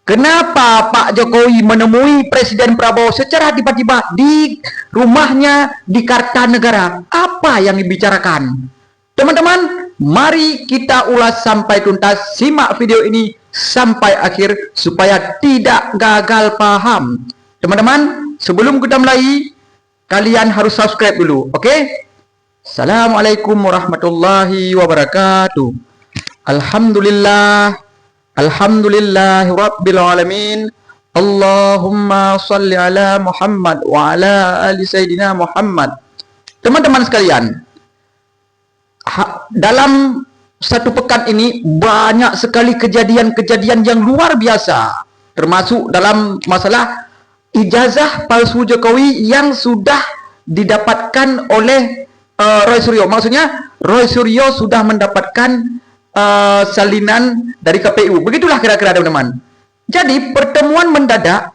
Kenapa Pak Jokowi menemui Presiden Prabowo secara tiba-tiba di rumahnya di Kartanegara? Apa yang dibicarakan? Teman-teman, mari kita ulas sampai tuntas. Simak video ini sampai akhir supaya tidak gagal paham. Teman-teman, sebelum kita mulai, kalian harus subscribe dulu, oke? Assalamualaikum warahmatullahi wabarakatuh. Alhamdulillahi rabbil alamin. Allahumma salli ala Muhammad wa ala ali Sayyidina Muhammad. Teman-teman sekalian, dalam satu pekan ini banyak sekali kejadian-kejadian yang luar biasa, termasuk dalam masalah ijazah palsu Jokowi yang sudah didapatkan oleh Roy Suryo. Maksudnya Roy Suryo sudah mendapatkan salinan dari KPU. Begitulah kira-kira, teman-teman. Jadi pertemuan mendadak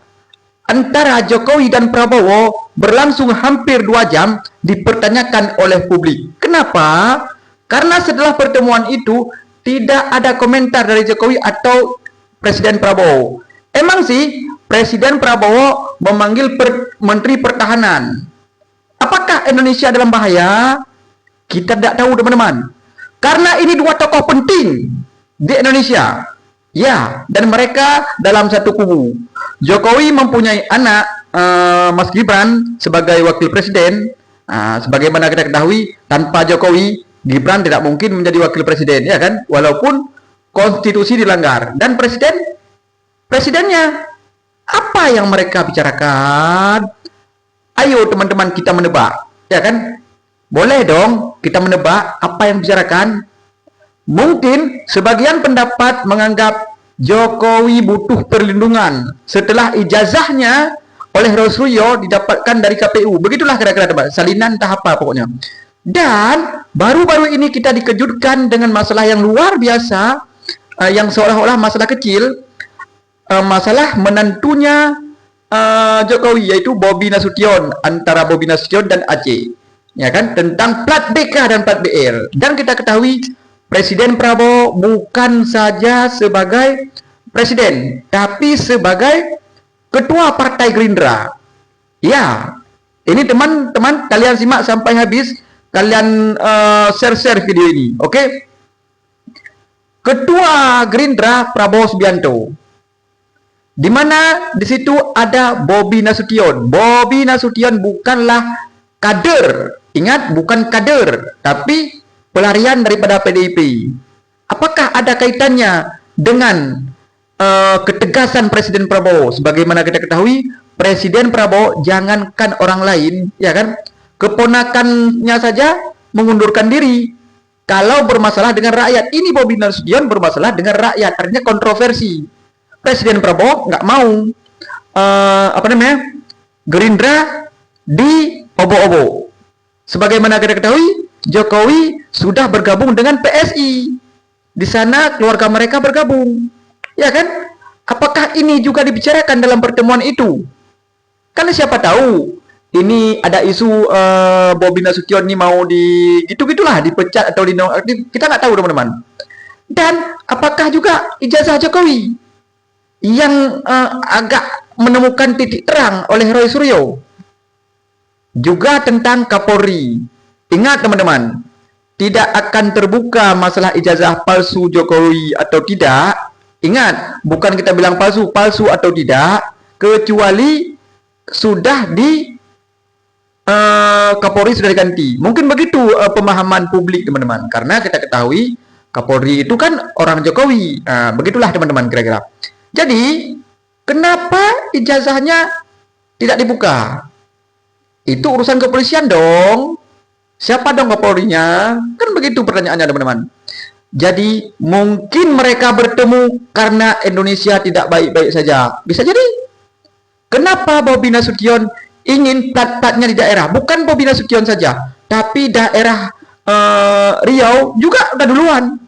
antara Jokowi dan Prabowo berlangsung hampir 2 jam dipertanyakan oleh publik. Kenapa? Karena setelah pertemuan itu tidak ada komentar dari Jokowi atau Presiden Prabowo. Emang sih Presiden Prabowo memanggil Menteri Pertahanan. Apakah Indonesia dalam bahaya? Kita tidak tahu, teman-teman. Karena ini 2 tokoh penting di Indonesia. Ya, dan mereka dalam satu kubu. Jokowi mempunyai anak Mas Gibran sebagai wakil presiden. Sebagaimana kita ketahui, tanpa Jokowi, Gibran tidak mungkin menjadi wakil presiden, ya kan? Walaupun konstitusi dilanggar. Dan presidennya, apa yang mereka bicarakan? Ayo teman-teman kita menebak, ya kan? Boleh dong kita menebak apa yang dibicarakan. Mungkin sebagian pendapat menganggap Jokowi butuh perlindungan setelah ijazahnya oleh Roy Suryo didapatkan dari KPU. Begitulah kira-kira, teman. Salinan tahap apa pokoknya. Dan baru-baru ini kita dikejutkan dengan masalah yang luar biasa, yang seolah-olah masalah kecil, masalah menantunya Jokowi, yaitu Bobi Nasution, antara Bobi Nasution dan Aceh, ya kan, tentang plat BK dan plat BR. Dan kita ketahui Presiden Prabowo bukan saja sebagai presiden, tapi sebagai ketua Partai Gerindra. Ya, ini teman-teman, kalian simak sampai habis, kalian share video ini, oke? Ketua Gerindra Prabowo Subianto, di mana di situ ada Bobi Nasution. Bobi Nasution bukanlah kader, ingat, bukan kader, tapi pelarian daripada PDIP. Apakah ada kaitannya dengan ketegasan Presiden Prabowo? Sebagaimana kita ketahui, Presiden Prabowo jangankan orang lain, ya kan, keponakannya saja mengundurkan diri kalau bermasalah dengan rakyat. Ini Bobi Nasution bermasalah dengan rakyat, artinya kontroversi. Presiden Prabowo nggak mau Gerindra di obok-obok. Sebagaimana kita ketahui, Jokowi sudah bergabung dengan PSI. Di sana keluarga mereka bergabung, ya kan? Apakah ini juga dibicarakan dalam pertemuan itu? Karena siapa tahu ini ada isu Bobi Nasution ini mau gitulah dipecat atau kita nggak tahu, teman-teman. Dan apakah juga ijazah Jokowi yang agak menemukan titik terang oleh Roy Suryo juga tentang Kapolri. Ingat, teman-teman, tidak akan terbuka masalah ijazah palsu Jokowi atau tidak. Ingat, bukan kita bilang palsu atau tidak, kecuali sudah di Kapolri sudah diganti. Mungkin begitu pemahaman publik, teman-teman. Karena kita ketahui Kapolri itu kan orang Jokowi. Begitulah, teman-teman, kira-kira. Jadi, kenapa ijazahnya tidak dibuka? Itu urusan kepolisian dong. Siapa dong Kapolrinya? Kan begitu pertanyaannya, teman-teman. Jadi, mungkin mereka bertemu karena Indonesia tidak baik-baik saja. Bisa jadi. Kenapa Bobi Nasution ingin plat-platnya di daerah? Bukan Bobi Nasution saja, tapi daerah Riau juga udah duluan.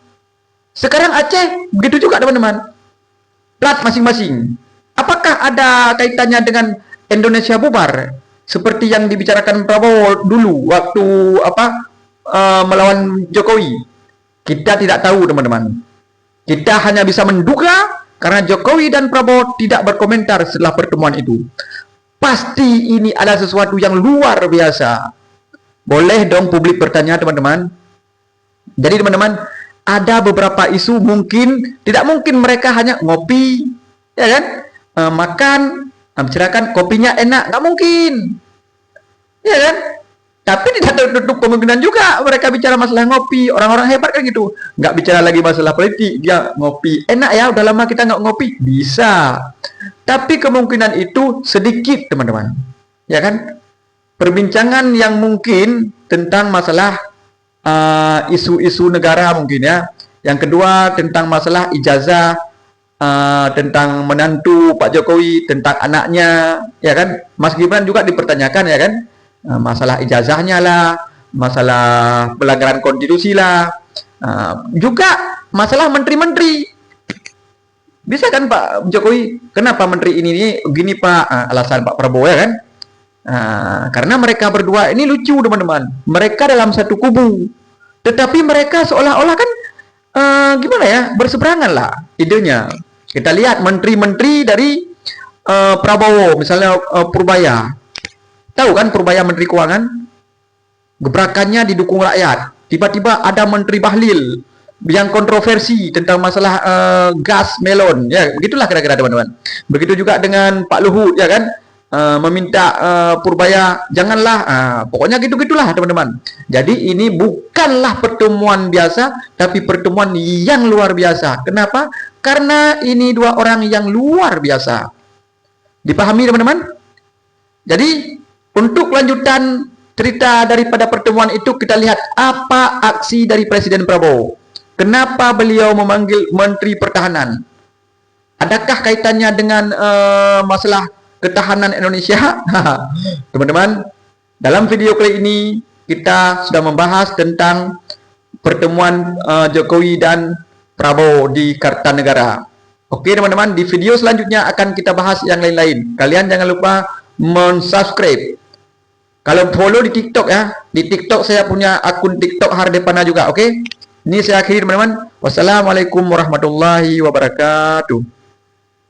Sekarang Aceh, begitu juga, teman-teman. Plat masing-masing. Apakah ada kaitannya dengan Indonesia bubar seperti yang dibicarakan Prabowo dulu waktu melawan Jokowi? Kita tidak tahu, teman-teman. Kita hanya bisa menduga Karena Jokowi dan Prabowo tidak berkomentar setelah pertemuan itu. Pasti ini adalah sesuatu yang luar biasa. Boleh dong publik bertanya, teman-teman. Jadi teman-teman, ada beberapa isu mungkin, tidak mungkin mereka hanya ngopi, ya kan? Makan, bicarakan kopinya enak, nggak mungkin. Ya kan? Tapi tidak tertutup kemungkinan juga mereka bicara masalah ngopi. Orang-orang hebat kan gitu. Nggak bicara lagi masalah politik. Dia ngopi. Enak ya, udah lama kita nggak ngopi. Bisa. Tapi kemungkinan itu sedikit, teman-teman. Ya kan? Perbincangan yang mungkin tentang masalah isu-isu negara mungkin ya. Yang kedua tentang masalah ijazah, tentang menantu Pak Jokowi, tentang anaknya. Ya kan? Mas Gibran juga dipertanyakan ya kan? Masalah ijazahnya lah, masalah pelanggaran konstitusi lah, juga masalah menteri-menteri. Bisa kan Pak Jokowi, kenapa menteri ini gini Pak, alasan Pak Prabowo ya kan? Karena mereka berdua ini lucu teman-teman, mereka dalam satu kubu, tetapi mereka seolah-olah kan gimana ya, berseberangan lah idenya. Kita lihat menteri-menteri dari Prabowo, misalnya Purbaya. Tahu kan Purbaya Menteri Keuangan? Gebrakannya didukung rakyat. Tiba-tiba ada Menteri Bahlil yang kontroversi tentang masalah gas melon. Ya, begitulah kira-kira teman-teman. Begitu juga dengan Pak Luhut ya kan? Meminta Purbaya janganlah. Pokoknya gitu-gitulah teman-teman. Jadi ini bukanlah pertemuan biasa, tapi pertemuan yang luar biasa. Kenapa? Karena ini dua orang yang luar biasa. Dipahami teman-teman? Jadi untuk lanjutan cerita daripada pertemuan itu, kita lihat apa aksi dari Presiden Prabowo. Kenapa beliau memanggil Menteri Pertahanan? Adakah kaitannya dengan masalah ketahanan Indonesia? Teman-teman, dalam video kali ini kita sudah membahas tentang pertemuan Jokowi dan Prabowo di Kartanegara. Oke teman-teman, di video selanjutnya akan kita bahas yang lain-lain. Kalian jangan lupa subscribe. Kalau follow di TikTok ya, di TikTok saya punya akun TikTok Hardepana juga, oke? Ini saya akhiri teman-teman. Wassalamualaikum warahmatullahi wabarakatuh.